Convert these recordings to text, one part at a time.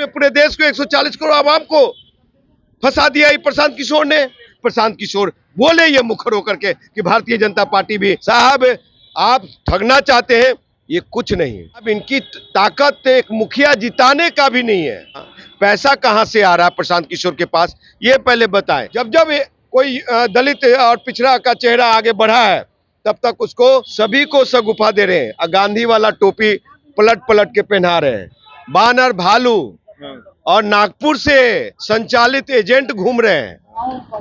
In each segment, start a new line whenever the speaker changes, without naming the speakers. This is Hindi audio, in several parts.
पूरे देश को 140 करोड़ आवाम को फंसा दिया ये प्रशांत किशोर ने। प्रशांत किशोर बोले ये मुखर होकर के कि भारतीय जनता पार्टी भी, साहब आप ठगना चाहते हैं, ये कुछ नहीं। अब इनकी ताकत एक मुखिया जिताने का भी नहीं है। पैसा कहां से आ रहा है प्रशांत किशोर के पास, ये पहले बताएं। जब जब कोई दलित और पिछड़ा का चेहरा आगे बढ़ा है, तब तक उसको सभी को सगुफा दे रहे हैं। गांधी वाला टोपी पलट पलट के पहना रहे हैं। बानर भालू और नागपुर से संचालित एजेंट घूम रहे हैं।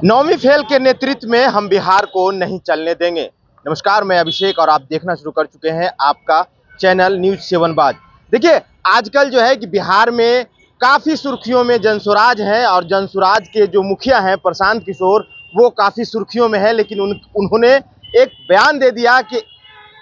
नौवीं फेल के नेतृत्व में हम बिहार को नहीं चलने देंगे। नमस्कार, मैं अभिषेक और आप देखना शुरू कर चुके हैं आपका चैनल न्यूज 7 बाज। देखिए, आजकल जो है कि बिहार में काफ़ी सुर्खियों में जनसुराज है और जनसुराज के जो मुखिया हैं प्रशांत किशोर, वो काफ़ी सुर्खियों में है। लेकिन उन्होंने एक बयान दे दिया कि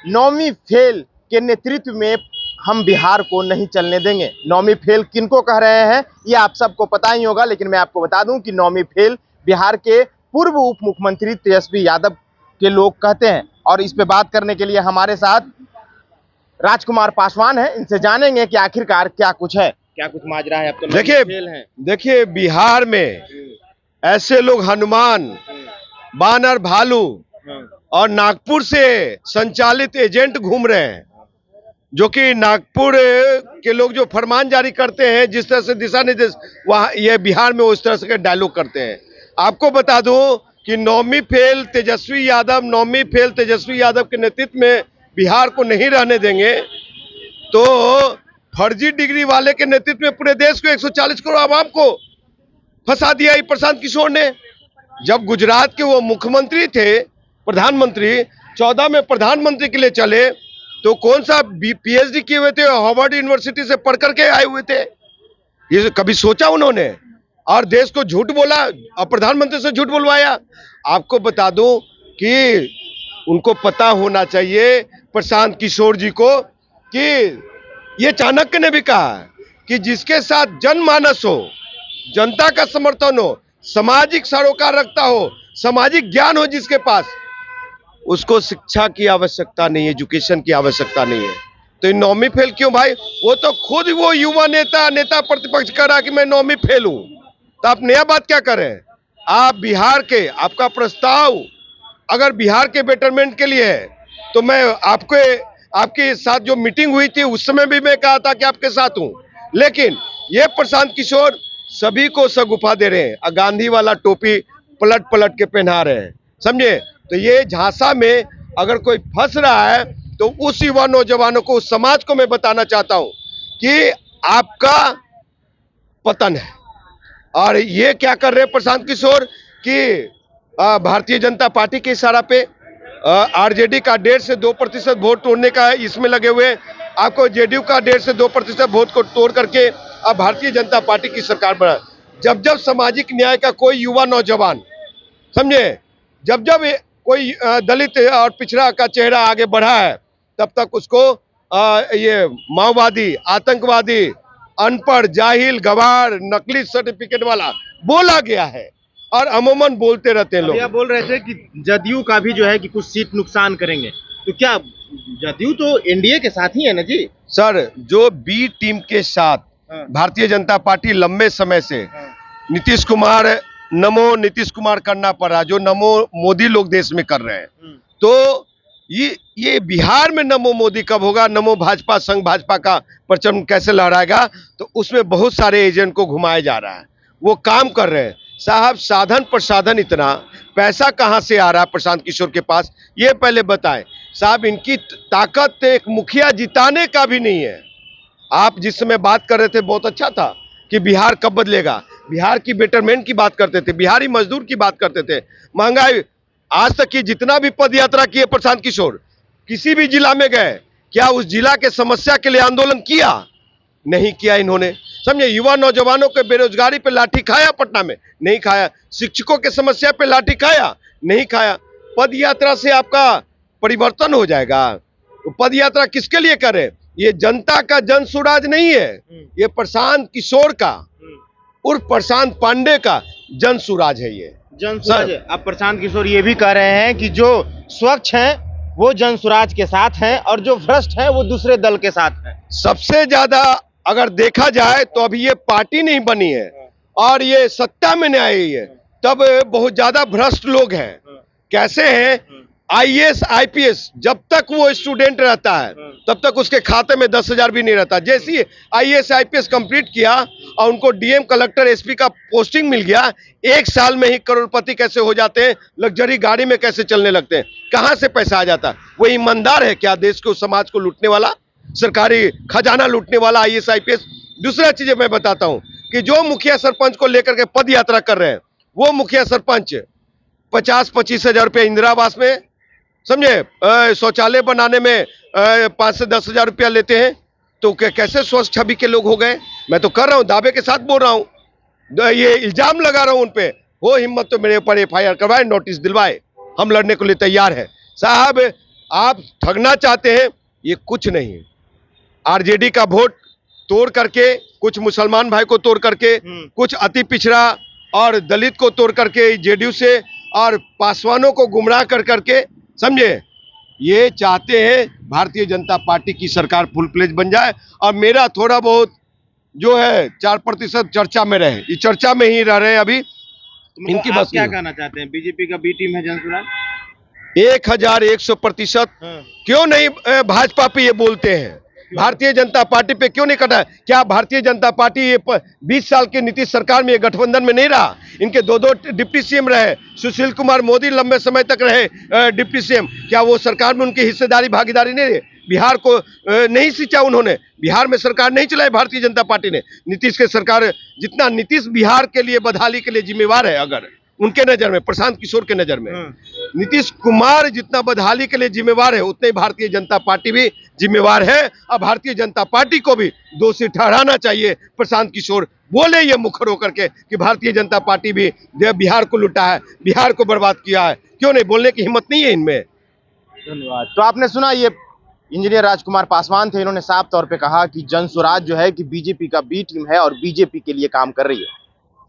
नौवीं फेल के नेतृत्व में हम बिहार को नहीं चलने देंगे। नौवीं फेल किनको कह रहे हैं ये आप सबको पता ही होगा, लेकिन मैं आपको बता दूं कि नौवीं फेल बिहार के पूर्व उप मुख्यमंत्री तेजस्वी यादव के लोग कहते हैं। और इस पे बात करने के लिए हमारे साथ राजकुमार पासवान है, इनसे जानेंगे कि आखिरकार क्या कुछ है, क्या कुछ माजरा है। अब तो
देखिए बिहार में ऐसे लोग हनुमान, बानर भालू और नागपुर से संचालित एजेंट घूम रहे हैं, जो कि नागपुर के लोग जो फरमान जारी करते हैं, जिस तरह से दिशा निर्देश वहाँ ये बिहार में उस तरह से डायलॉग करते हैं। आपको बता दूं कि नौवीं फेल तेजस्वी यादव के नेतृत्व में बिहार को नहीं रहने देंगे, तो फर्जी डिग्री वाले के नेतृत्व में पूरे देश को 140 करोड़ आवाम को फंसा दिया ये प्रशांत किशोर ने। जब गुजरात के वो मुख्यमंत्री थे, प्रधानमंत्री 14 में प्रधानमंत्री के लिए चले, तो कौन सा पीएचडी किए हुए थे, हार्वर्ड यूनिवर्सिटी से पढ़ करके आए हुए थे। ये कभी सोचा उन्होंने? और देश को झूठ बोला और प्रधानमंत्री से झूठ बुलवाया। आपको बता दूं कि उनको पता होना चाहिए प्रशांत किशोर जी को कि ये चाणक्य ने भी कहा कि जिसके साथ जनमानस हो, जनता का समर्थन हो, सामाजिक सरोकार रखता हो, सामाजिक ज्ञान हो जिसके पास, उसको शिक्षा की आवश्यकता नहीं है, एजुकेशन की आवश्यकता नहीं है। तो नौवीं फेल क्यों भाई? वो तो खुद वो युवा नेता प्रतिपक्ष कह रहा कि मैं नौवीं फेल हूं, तो आप नया बात क्या कर रहे हैं? आप बिहार के, आपका प्रस्ताव अगर बिहार के बेटरमेंट के लिए है, तो मैं आपके साथ जो मीटिंग हुई थी उस समय भी मैं कहा था कि आपके साथ हूं। लेकिन ये प्रशांत किशोर सभी को सगुफा दे रहे हैं। गांधी वाला टोपी पलट पलट के पहना रहे हैं, समझे? तो ये झांसा में अगर कोई फंस रहा है, तो उस युवा नौजवानों को, उस समाज को मैं बताना चाहता हूं कि आपका पतन है। और ये क्या कर रहे हैं प्रशांत किशोर कि भारतीय जनता पार्टी के इशारा पे आरजेडी का 1.5 से 2% वोट तोड़ने का इसमें लगे हुए। आपको जेडीयू का 1.5 से 2% वोट को तोड़ करके अब भारतीय जनता पार्टी की सरकार बना। जब जब सामाजिक न्याय का कोई युवा नौजवान, समझे, जब जब कोई दलित और पिछड़ा का चेहरा आगे बढ़ा है, तब तक उसको ये माओवादी, आतंकवादी, अनपढ़, जाहिल, गवार, नकली सर्टिफिकेट वाला बोला गया है। और अमूमन बोलते रहते हैं लोग।
आप बोल रहे थे कि जदयू का भी जो है कि कुछ सीट नुकसान करेंगे, तो क्या जदयू तो एनडीए के साथ ही है ना जी?
सर, जो बी टीम के साथ भारतीय जनता पार्टी लंबे समय से नीतीश कुमार करना पड़ा, जो नमो मोदी लोग देश में कर रहे हैं, तो ये बिहार में नमो मोदी कब होगा, नमो भाजपा, संघ भाजपा का परचम कैसे लहराएगा, तो उसमें बहुत सारे एजेंट को घुमाया जा रहा है, वो काम कर रहे हैं। साहब, साधन प्रसाधन, इतना पैसा कहां से आ रहा है प्रशांत किशोर के पास, ये पहले बताएं। साहब, इनकी ताकत एक मुखिया जिताने का भी नहीं है। आप जिस समय बात कर रहे थे बहुत अच्छा था कि बिहार कब बदलेगा, बिहार की बेटरमेंट की बात करते थे, बिहारी मजदूर की बात करते थे, महंगाई। आज तक की जितना भी पद यात्रा किए प्रशांत किशोर, किसी भी जिला में गए, क्या उस जिला के समस्या के लिए आंदोलन किया? नहीं किया इन्होंने, समझे? युवा नौजवानों के बेरोजगारी पे लाठी खाया पटना में? नहीं खाया। शिक्षकों के समस्या पे लाठी खाया? नहीं खाया। पद यात्रा से आपका परिवर्तन हो जाएगा? तो पद यात्रा किसके लिए करें? ये जनता का जनसुराज नहीं है, ये प्रशांत किशोर का उर्फ प्रशांत पांडे का जनसुराज है। ये
जनसुराज। अब प्रशांत किशोर ये भी कह रहे हैं कि जो स्वच्छ हैं वो जनसुराज के साथ हैं और जो भ्रष्ट हैं वो दूसरे दल के साथ हैं।
सबसे ज्यादा अगर देखा जाए तो अभी ये पार्टी नहीं बनी है और ये सत्ता में नहीं आई है, तब बहुत ज्यादा भ्रष्ट लोग हैं। कैसे हैं? आईएएस आईपीएस जब तक वो स्टूडेंट रहता है तब तक उसके खाते में 10,000 भी नहीं रहता। जैसे ही आईएएस आईपीएस कंप्लीट किया और उनको डीएम कलेक्टर एसपी का पोस्टिंग मिल गया, 1 साल में ही करोड़पति कैसे हो जाते हैं, लग्जरी गाड़ी में कैसे चलने लगते हैं, कहां से पैसा आ जाता है? वो ईमानदार है क्या? देश को समाज को लूटने वाला, सरकारी खजाना लूटने वाला आईएएस आईपीएस। दूसरा चीज मैं बताता हूं कि जो मुखिया सरपंच को लेकर के पद यात्रा कर रहे हैं, वो मुखिया सरपंच 50-25 हजार रुपये इंदिरा आवास में, समझे, शौचालय बनाने में 5 से 10 हजार रुपया लेते हैं। तो कैसे स्वस्थ छवि के लोग हो गए? मैं तो कर रहा हूं, दावे के साथ बोल रहा हूं, ये इल्जाम लगा रहा हूं उन पे। हो हिम्मत तो मेरे ऊपर एफआईआर करवाए, नोटिस दिलवाए, हम लड़ने के लिए तैयार है। साहब आप ठगना चाहते हैं, ये कुछ नहीं है। आरजेडी का वोट तोड़ करके, कुछ मुसलमान भाई को तोड़ करके, कुछ अति पिछड़ा और दलित को तोड़ करके जेडीयू से, और पासवानों को गुमराह कर करके, समझे, ये चाहते हैं भारतीय जनता पार्टी की सरकार फुल प्लेज बन जाए और मेरा थोड़ा बहुत जो है 4% चर्चा में रहे। ये चर्चा में ही रह रहे हैं अभी।
तो
इनकी
आप
बस
क्या
नहीं।
कहना चाहते हैं? बीजेपी का बी टीम है जनसुराज।
1100% क्यों नहीं भाजपा पे ये बोलते हैं? भारतीय जनता पार्टी पे क्यों नहीं कटा? क्या भारतीय जनता पार्टी ये 20 साल की नीतीश सरकार में ये गठबंधन में नहीं रहा? इनके दो डिप्टी सीएम रहे, सुशील कुमार मोदी लंबे समय तक रहे डिप्टी सीएम। क्या वो सरकार में उनकी हिस्सेदारी भागीदारी नहीं रही? बिहार को नहीं सींचा उन्होंने, बिहार में सरकार नहीं चलाई भारतीय जनता पार्टी ने। नीतीश के सरकार, जितना नीतीश बिहार के लिए बदहाली के लिए जिम्मेवार है, अगर उनके नजर में, प्रशांत किशोर के नजर में नीतीश कुमार जितना बदहाली के लिए जिम्मेवार है, उतने ही भारतीय जनता पार्टी भी जिम्मेवार है। अब भारतीय जनता पार्टी को भी दोषी ठहराना चाहिए। प्रशांत किशोर बोले ये मुखर होकर के कि भारतीय जनता पार्टी भी बिहार को लुटा है, बिहार को बर्बाद किया है। क्यों नहीं? बोलने की हिम्मत नहीं है इनमें।
धन्यवाद। तो आपने सुना, ये इंजीनियर राजकुमार पासवान थे। इन्होंने साफ तौर पे कहा कि जनसुराज जो है कि बीजेपी का बी टीम है और बीजेपी के लिए काम कर रही है।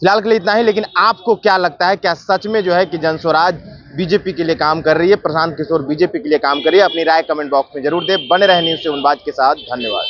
फिलहाल के लिए इतना ही, लेकिन आपको क्या लगता है, क्या सच में जो है कि जनसुराज बीजेपी के लिए काम कर रही है, प्रशांत किशोर बीजेपी के लिए काम कर रही है? अपनी राय कमेंट बॉक्स में जरूर दें। बने रहे न्यूज़ 7 के साथ। धन्यवाद।